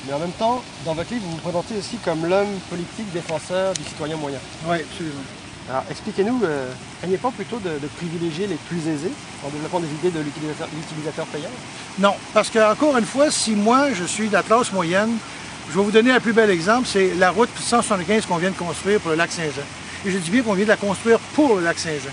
Mais en même temps, dans votre livre, vous vous présentez aussi comme l'homme politique défenseur du citoyen moyen. Oui, absolument. Alors expliquez-nous, craignez pas plutôt de privilégier les plus aisés en développant des idées de l'utilisateur payant? Non, parce que encore une fois, si moi je suis de la classe moyenne, je vais vous donner un plus bel exemple, c'est la route 175 qu'on vient de construire pour le lac Saint-Jean. Et je dis bien qu'on vient de la construire pour le lac Saint-Jean.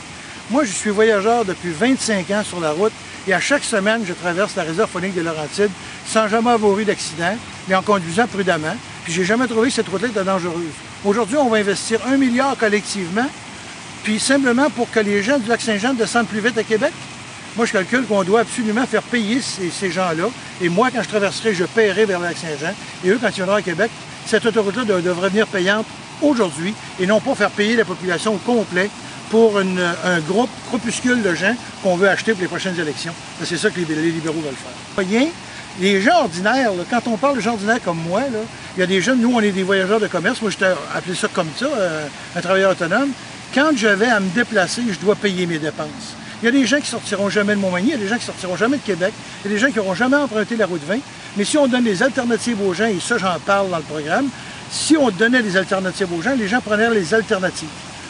Moi, je suis voyageur depuis 25 ans sur la route et à chaque semaine, je traverse la réserve faunique des Laurentides sans jamais avoir eu d'accident, mais en conduisant prudemment. Puis j'ai jamais trouvé que cette route-là était dangereuse. Aujourd'hui, on va investir 1 milliard collectivement, puis simplement pour que les gens du lac Saint-Jean descendent plus vite à Québec. Moi, je calcule qu'on doit absolument faire payer ces gens-là. Et moi, quand je traverserai, je paierai vers le lac Saint-Jean. Et eux, quand ils viendront à Québec, cette autoroute-là devrait venir payante aujourd'hui et non pas faire payer la population au complet pour un groupe groupuscule de gens qu'on veut acheter pour les prochaines élections. C'est ça que les libéraux veulent faire. Voyez, les gens ordinaires, là, quand on parle de gens ordinaires comme moi, là, il y a des jeunes, nous, on est des voyageurs de commerce. Moi, je t'ai appelé ça comme ça, un travailleur autonome. Quand je vais à me déplacer, je dois payer mes dépenses. Il y a des gens qui sortiront jamais de Montmagny, il y a des gens qui sortiront jamais de Québec, il y a des gens qui n'auront jamais emprunté la route 20. Mais si on donne des alternatives aux gens, et ça j'en parle dans le programme, si on donnait des alternatives aux gens prendraient les alternatives.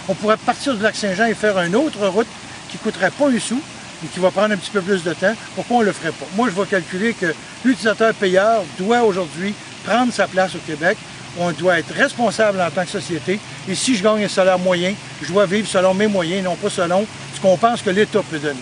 On pourrait partir du lac Saint-Jean et faire une autre route qui ne coûterait pas un sou et qui va prendre un petit peu plus de temps. Pourquoi on ne le ferait pas? Moi, je vais calculer que l'utilisateur payeur doit aujourd'hui prendre sa place au Québec. On doit être responsable en tant que société. Et si je gagne un salaire moyen, je dois vivre selon mes moyens, non pas selon ce qu'on pense que l'État peut donner.